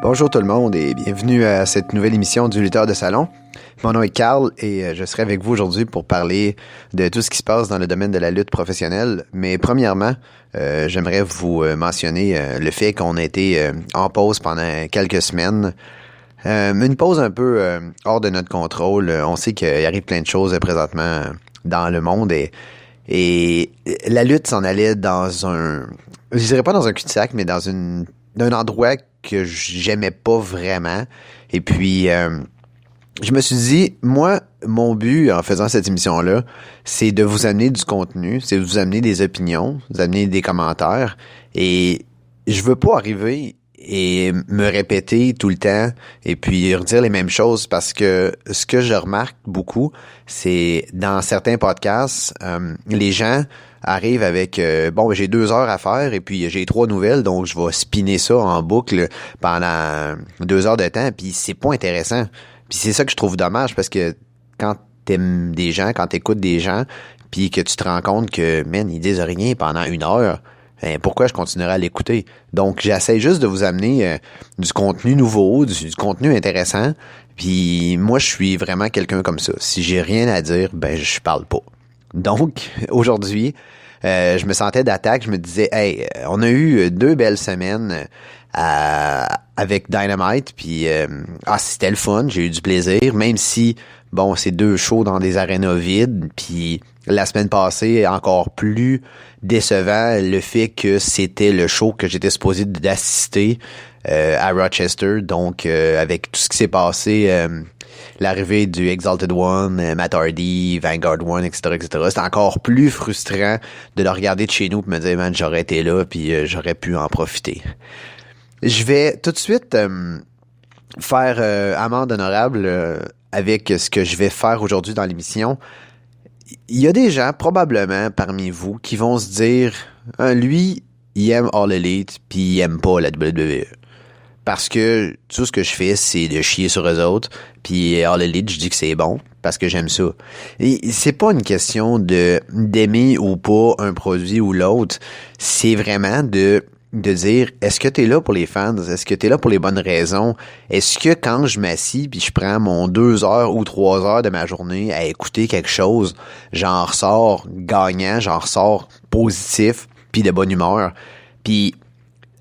Bonjour tout le monde et bienvenue à cette nouvelle émission du Lutteur de Salon. Mon nom est Carl et je serai avec vous aujourd'hui pour parler de tout ce qui se passe dans le domaine de la lutte professionnelle. Mais premièrement, j'aimerais vous mentionner le fait qu'on a été en pause pendant quelques semaines. Une pause un peu hors de notre contrôle. On sait qu'il arrive plein de choses présentement dans le monde et la lutte s'en allait dans un... Je dirais pas dans un cul-de-sac, mais dans un endroit que j'aimais pas vraiment. Et puis, je me suis dit, moi, mon but en faisant cette émission-là, c'est de vous amener du contenu, c'est de vous amener des opinions, vous amener des commentaires. Et je veux pas arriver et me répéter tout le temps et puis redire les mêmes choses parce que ce que je remarque beaucoup, c'est dans certains podcasts, les gens arrive avec j'ai 2 heures à faire et puis j'ai 3 nouvelles, donc je vais spinner ça en boucle pendant 2 heures de temps, puis c'est pas intéressant. Puis c'est ça que je trouve dommage parce que quand t'aimes des gens, quand t'écoutes des gens, puis que tu te rends compte que man, ils disent rien pendant 1 heure, pourquoi je continuerai à l'écouter? Donc j'essaie juste de vous amener du contenu nouveau, du contenu intéressant. Puis moi je suis vraiment quelqu'un comme ça. Si j'ai rien à dire, ben je parle pas. Donc, aujourd'hui, je me sentais d'attaque. Je me disais, hey, on a eu 2 belles semaines avec Dynamite, puis c'était le fun, j'ai eu du plaisir, même si, bon, c'est 2 shows dans des arénas vides, puis la semaine passée, encore plus décevant, le fait que c'était le show que j'étais supposé d'assister à Rochester, donc avec tout ce qui s'est passé... l'arrivée du Exalted One, Matt Hardy, Vanguard One, etc., etc. C'est encore plus frustrant de le regarder de chez nous et me dire, man, j'aurais été là puis j'aurais pu en profiter. Je vais tout de suite faire amende honorable avec ce que je vais faire aujourd'hui dans l'émission. Il y a des gens, probablement, parmi vous, qui vont se dire, lui, il aime All Elite puis il aime pas la WWE. Parce que tout ce que je fais, c'est de chier sur eux autres. Puis All Elite, je dis que c'est bon parce que j'aime ça. Et c'est pas une question d'aimer ou pas un produit ou l'autre. C'est vraiment de dire, est-ce que t'es là pour les fans? Est-ce que t'es là pour les bonnes raisons? Est-ce que quand je m'assis puis je prends mon 2 heures ou 3 heures de ma journée à écouter quelque chose, j'en ressors gagnant, j'en ressors positif puis de bonne humeur? Puis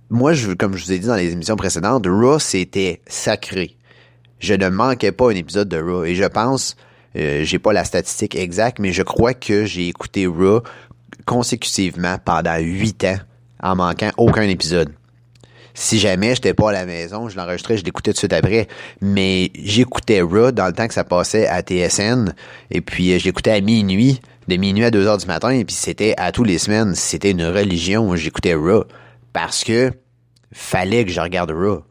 moi, comme je vous ai dit dans les émissions précédentes, Raw, c'était sacré. Je ne manquais pas un épisode de Raw. Et je pense, j'ai pas la statistique exacte, mais je crois que j'ai écouté Raw consécutivement pendant 8 ans, en manquant aucun épisode. Si jamais j'étais pas à la maison, je l'enregistrais, je l'écoutais tout de suite après. Mais j'écoutais Raw dans le temps que ça passait à TSN. Et puis, je l'écoutais à minuit, de minuit à 2 heures du matin. Et puis, c'était à tous les semaines. C'était une religion. J'écoutais Raw. Parce que fallait que je regarde Raw.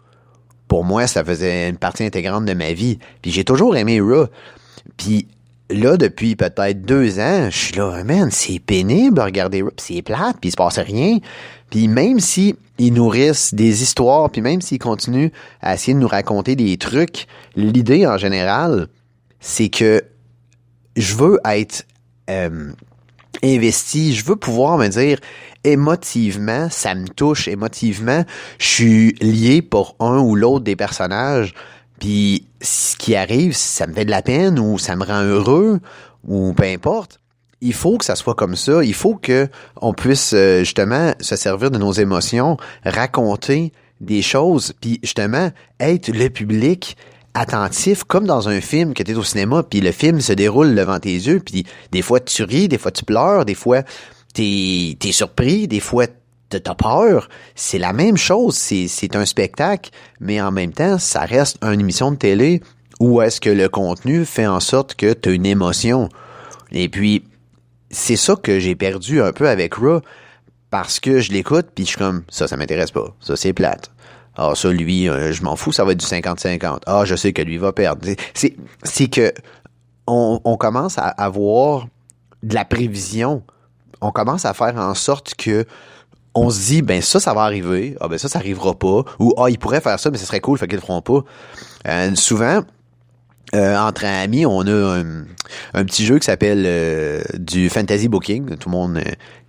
Pour moi, ça faisait une partie intégrante de ma vie. Puis j'ai toujours aimé Raw. Puis là, depuis peut-être 2 ans, je suis là, man, c'est pénible de regarder Raw. Puis c'est plate, puis il se passe rien. Puis même si ils nourrissent des histoires, puis même s'ils continuent à essayer de nous raconter des trucs, l'idée en général, c'est que je veux être investi, je veux pouvoir me dire émotivement, ça me touche émotivement, je suis lié pour un ou l'autre des personnages, puis ce qui arrive, ça me fait de la peine ou ça me rend heureux ou peu importe. Il faut que ça soit comme ça, il faut que on puisse justement se servir de nos émotions, raconter des choses, puis justement être le public attentif, comme dans un film que t'es au cinéma, puis le film se déroule devant tes yeux, puis des fois tu ris, des fois tu pleures, des fois t'es surpris, des fois t'as peur. C'est la même chose, c'est un spectacle, mais en même temps, ça reste une émission de télé où est-ce que le contenu fait en sorte que t'as une émotion. Et puis, c'est ça que j'ai perdu un peu avec Raw, parce que je l'écoute, puis je suis comme, ça m'intéresse pas, ça c'est plate. Ah, ça, lui, je m'en fous, ça va être du 50-50. Ah, je sais que lui va perdre. C'est que on commence à avoir de la prévision. On commence à faire en sorte que on se dit, ben ça va arriver. Ah, ben ça arrivera pas. Ou, il pourrait faire ça, mais ce serait cool, fait qu'ils le feront pas. Souvent, entre amis, on a un petit jeu qui s'appelle du fantasy booking. Tout le monde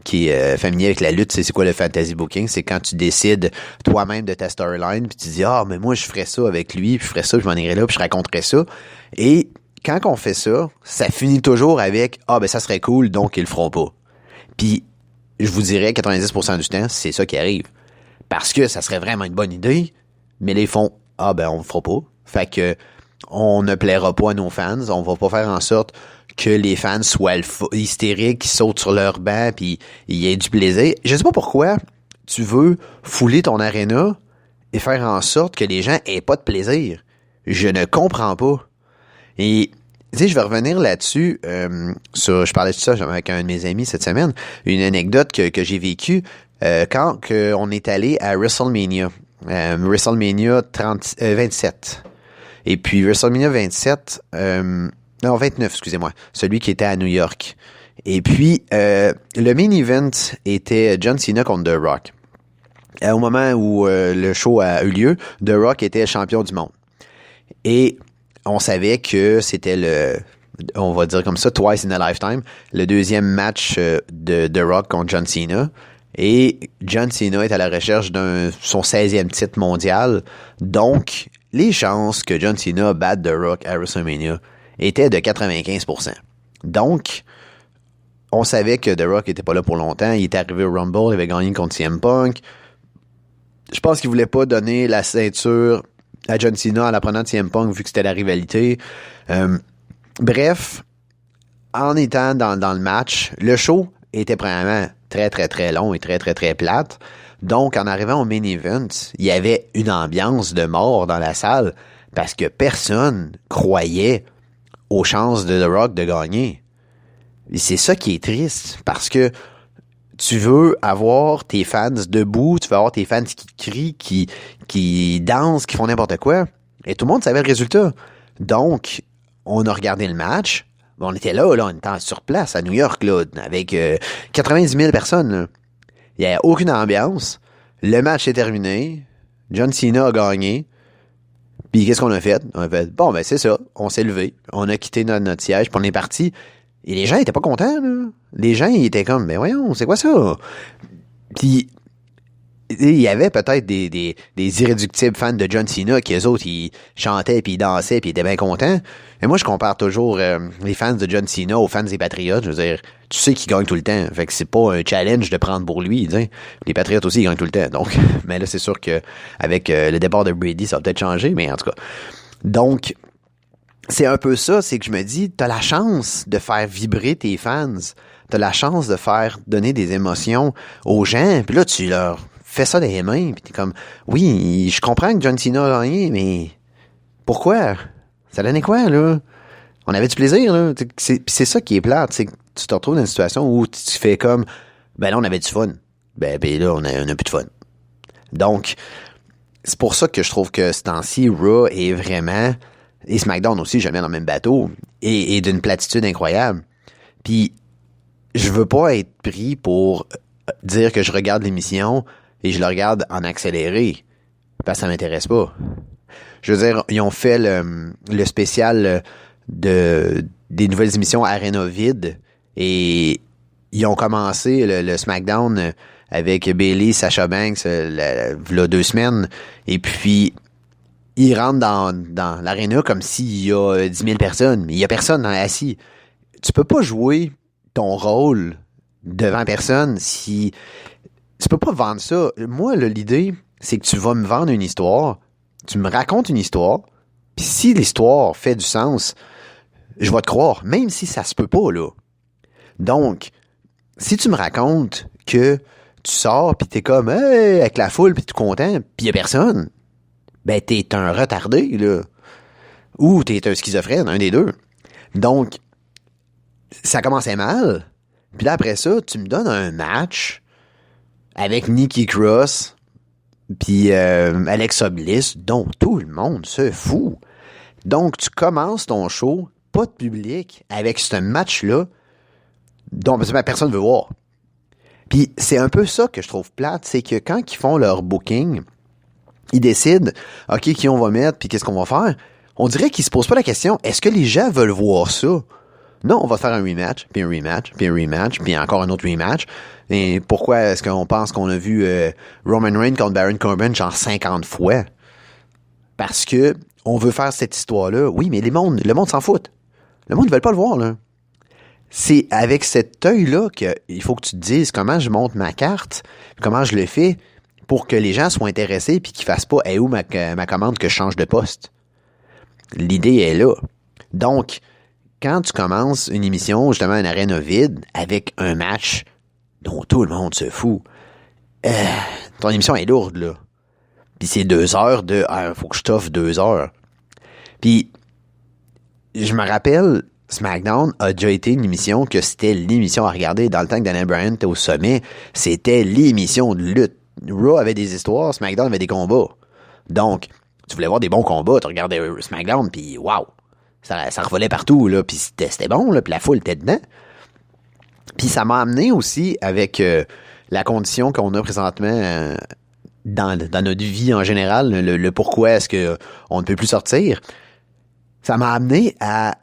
qui est familier avec la lutte, c'est quoi le fantasy booking? C'est quand tu décides toi-même de ta storyline, puis tu dis mais moi je ferais ça avec lui, puis je ferais ça, je m'en irais là, puis je raconterais ça. Et quand on fait ça, ça finit toujours avec ben ça serait cool, donc ils le feront pas. Puis je vous dirais 90% du temps, c'est ça qui arrive. Parce que ça serait vraiment une bonne idée, mais là, ils font ben on le fera pas. Fait que on ne plaira pas à nos fans, on va pas faire en sorte que les fans soient hystériques, qui sautent sur leur banc puis il y ait du plaisir. Je sais pas pourquoi tu veux fouler ton aréna et faire en sorte que les gens aient pas de plaisir. Je ne comprends pas. Et tu sais, je vais revenir là-dessus. Je parlais de ça avec un de mes amis cette semaine. Une anecdote que j'ai vécue quand on est allé à WrestleMania. WrestleMania 27. Et puis WrestleMania 27, non 29, excusez-moi, celui qui était à New York. Et puis le main event était John Cena contre The Rock. Au moment où le show a eu lieu, The Rock était champion du monde. Et on savait que c'était on va dire comme ça, twice in a lifetime, le deuxième match de The Rock contre John Cena. Et John Cena est à la recherche son 16e titre mondial. Donc, les chances que John Cena batte The Rock à WrestleMania étaient de 95%. Donc, on savait que The Rock était pas là pour longtemps. Il était arrivé au Rumble, il avait gagné contre CM Punk. Je pense qu'il voulait pas donner la ceinture à John Cena en la prenant de CM Punk vu que c'était la rivalité. Bref, en étant dans le match, le show était premièrement très, très, très long et très, très, très plate. Donc, en arrivant au main event, il y avait une ambiance de mort dans la salle parce que personne croyait aux chances de The Rock de gagner. Et c'est ça qui est triste parce que tu veux avoir tes fans debout, tu veux avoir tes fans qui crient, qui dansent, qui font n'importe quoi. Et tout le monde savait le résultat. Donc, on a regardé le match. On était là, on était sur place à New York, là, avec 90 000 personnes. Là. Il n'y a aucune ambiance. Le match est terminé. John Cena a gagné. Puis qu'est-ce qu'on a fait? On a fait, bon, ben c'est ça. On s'est levé. On a quitté notre siège, puis on est parti. Et les gens étaient pas contents, là. Les gens, ils étaient comme, ben voyons, c'est quoi ça? Puis, il y avait peut-être des irréductibles fans de John Cena qui, eux autres, ils chantaient, puis ils dansaient, puis ils étaient bien contents. Et moi, je compare toujours les fans de John Cena aux fans des Patriots. Je veux dire, tu sais qu'ils gagnent tout le temps. Fait que c'est pas un challenge de prendre pour lui. T'sais. Les Patriots aussi, ils gagnent tout le temps. Donc, mais là, c'est sûr que avec le départ de Brady, ça va peut-être changer, mais en tout cas. Donc, c'est un peu ça, c'est que je me dis, t'as la chance de faire vibrer tes fans. T'as la chance de faire donner des émotions aux gens. Puis là, tu leur fais ça dans les mains. Puis t'es comme, oui, je comprends que John Cena a gagné, mais pourquoi? Ça donnait quoi, là? On avait du plaisir, là. C'est ça qui est plate, c'est que tu te retrouves dans une situation où tu fais comme, ben là, on avait du fun. Ben là, on a plus de fun. Donc, c'est pour ça que je trouve que ce temps-ci, Raw est vraiment... Et SmackDown aussi, je le mets dans le même bateau. Et d'une platitude incroyable. Puis, je veux pas être pris pour dire que je regarde l'émission et je le regarde en accéléré. Parce que ça m'intéresse pas. Je veux dire, ils ont fait le spécial des nouvelles émissions Arena vide. Et ils ont commencé le SmackDown avec Bayley, Sasha Banks, là 2 semaines. Et puis... ils rentrent dans l'aréna comme s'il y a 10 000 personnes, mais il y a personne assis. Tu peux pas jouer ton rôle devant personne si... Tu peux pas vendre ça. Moi, là, l'idée, c'est que tu vas me vendre une histoire, tu me racontes une histoire, puis si l'histoire fait du sens, je vais te croire, même si ça se peut pas, là. Donc, si tu me racontes que tu sors, puis t'es comme, hey, avec la foule, puis t'es content, puis il y a personne... ben t'es un retardé, là. Ou t'es un schizophrène, un des deux. Donc, ça commençait mal. Puis là, après ça, tu me donnes un match avec Nikki Cross puis Alexa Bliss, dont tout le monde se fout. Donc, tu commences ton show, pas de public, avec ce match-là, dont personne ne veut voir. Puis, c'est un peu ça que je trouve plate, c'est que quand ils font leur booking... ils décident, OK, qui on va mettre, puis qu'est-ce qu'on va faire? on dirait qu'ils se posent pas la question, est-ce que les gens veulent voir ça? Non, on va faire un rematch, puis un rematch, puis un rematch, puis encore un autre rematch. Et pourquoi est-ce qu'on pense qu'on a vu Roman Reigns contre Baron Corbin genre 50 fois? Parce que on veut faire cette histoire-là. Oui, mais le monde s'en fout. Le monde ne veut pas le voir, là. C'est avec cet œil-là qu'il faut que tu te dises comment je monte ma carte, comment je le fais pour que les gens soient intéressés puis qu'ils fassent pas « Hey, où ma commande que je change de poste? » L'idée est là. Donc, quand tu commences une émission, justement, une arène vide, avec un match dont tout le monde se fout, ton émission est lourde, là. Puis c'est 2 heures de « faut que je t'offre 2 heures. » Puis, je me rappelle, SmackDown a déjà été une émission que c'était l'émission à regarder. Dans le temps que Daniel Bryan était au sommet, c'était l'émission de lutte. Raw avait des histoires, SmackDown avait des combats. Donc, tu voulais voir des bons combats, tu regardais SmackDown, puis wow! Ça revolait partout, là, puis c'était bon, là, puis la foule était dedans. Puis ça m'a amené aussi avec la condition qu'on a présentement dans notre vie en général, le pourquoi est-ce que on ne peut plus sortir. Ça m'a amené à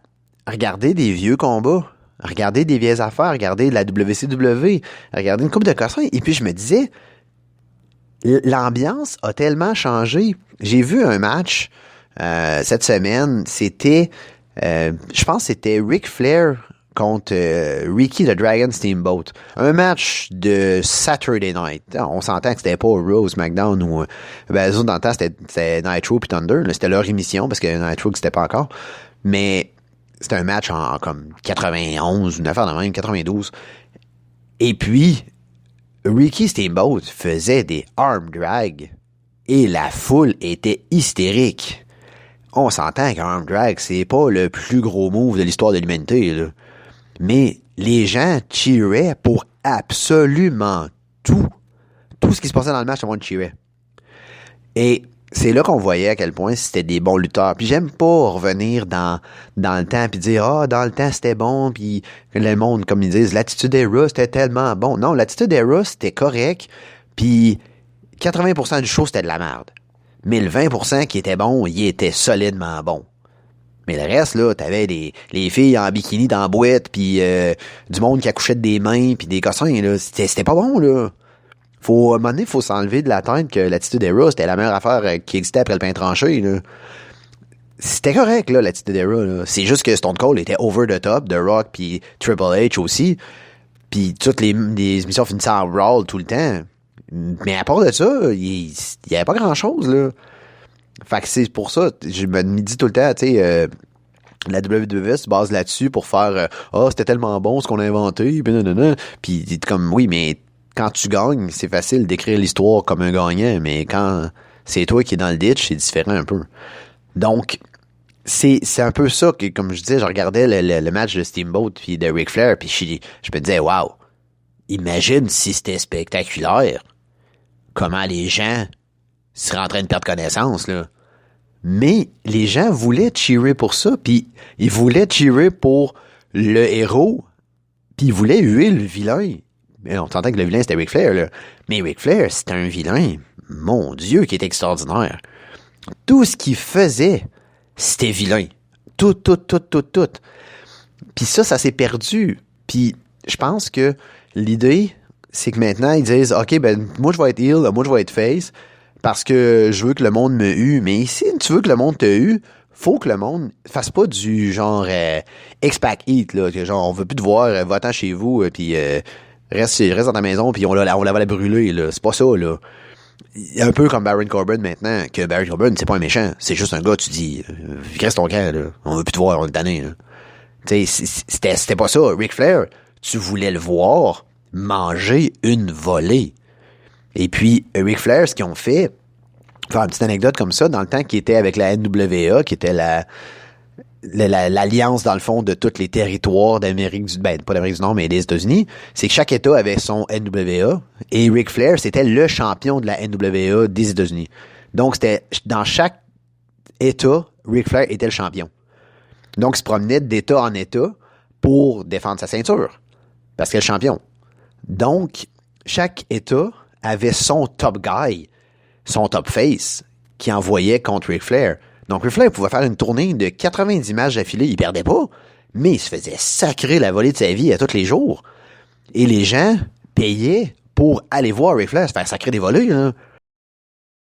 regarder des vieux combats, à regarder des vieilles affaires, à regarder la WCW, à regarder une coupe de cossins, et puis je me disais, l'ambiance a tellement changé. J'ai vu un match cette semaine, c'était, je pense que c'était Ric Flair contre Ricky the Dragon Steamboat. Un match de Saturday Night. On s'entend que c'était pas Raw ou SmackDown ou... les autres dans le temps, c'était Nitro puis Thunder. Là, c'était leur émission parce que Nitro n'existait pas encore. Mais c'était un match en comme 91, une affaire de même, 92. Et puis, Ricky Steamboat faisait des arm drag et la foule était hystérique. On s'entend qu'un arm drag, c'est pas le plus gros move de l'histoire de l'humanité, là. Mais les gens cheeraient pour absolument tout. Tout ce qui se passait dans le match, tout le monde cheerait. Et c'est là qu'on voyait à quel point c'était des bons lutteurs. Puis j'aime pas revenir dans le temps puis dire dans le temps c'était bon, puis le monde, comme ils disent, l'attitude era c'était tellement bon. Non, l'attitude era c'était correct, puis 80% du show c'était de la merde. Mais le 20% qui était bon, il était solidement bon. Mais le reste, là, t'avais les filles en bikini dans la boîte, puis du monde qui accouchait des mains, puis des cossins, là. C'était pas bon, là. À un moment donné, faut s'enlever de la tête que l'attitude era, c'était la meilleure affaire qui existait après le pain tranché, là. C'était correct, là, l'attitude era, là. C'est juste que Stone Cold était over the top, The Rock, puis Triple H aussi. Puis toutes les émissions finissaient en Raw tout le temps. Mais à part de ça, il y avait pas grand-chose, là. Fait que c'est pour ça, je me dis tout le temps, tu sais, la WWE se base là-dessus pour faire c'était tellement bon ce qu'on a inventé, puis comme oui, mais quand tu gagnes, c'est facile d'écrire l'histoire comme un gagnant, mais quand c'est toi qui es dans le ditch, c'est différent un peu. Donc, c'est un peu ça que, comme je disais, je regardais le match de Steamboat puis de Ric Flair, puis je me disais, wow, imagine si c'était spectaculaire, comment les gens seraient en train de perdre connaissance, là. Mais les gens voulaient cheerer pour ça, puis ils voulaient cheerer pour le héros, puis ils voulaient huer le vilain. Mais on s'entend que le vilain, c'était Ric Flair, là. Mais Ric Flair, c'était un vilain, mon Dieu, qui était extraordinaire. Tout ce qu'il faisait, c'était vilain. Tout. Puis ça s'est perdu. Puis je pense que l'idée, c'est que maintenant, ils disent, OK, ben moi, je vais être heel, moi, je vais être face, parce que je veux que le monde me hue. Mais si tu veux que le monde te hue, faut que le monde fasse pas du genre X-Pac Heat, là, que genre, on veut plus te voir, va-t'en chez vous, puis reste dans ta maison, puis on va la brûler, là. C'est pas ça, là. Un peu comme Baron Corbin maintenant, que Baron Corbin, c'est pas un méchant, c'est juste un gars, tu dis, reste ton camp, là. On veut plus te voir, on est tanné, là. Tu sais, c'était pas ça. Ric Flair, tu voulais le voir manger une volée. Et puis, Ric Flair, ce qu'ils ont fait, faire une petite anecdote comme ça, dans le temps qu'il était avec la NWA, qui était l'alliance, dans le fond, de tous les territoires d'Amérique pas d'Amérique du Nord, mais des États-Unis, c'est que chaque État avait son NWA, et Ric Flair, c'était le champion de la NWA des États-Unis. Donc, c'était, dans chaque État, Ric Flair était le champion. Donc, il se promenait d'État en État pour défendre sa ceinture, parce qu'il est le champion. Donc, chaque État avait son top guy, son top face, qui envoyait contre Ric Flair. Donc, Ric Flair pouvait faire une tournée de 90 matchs d'affilée, il perdait pas, mais il se faisait sacrer la volée de sa vie à tous les jours. Et les gens payaient pour aller voir Ric Flair se faire sacrer des volées, là.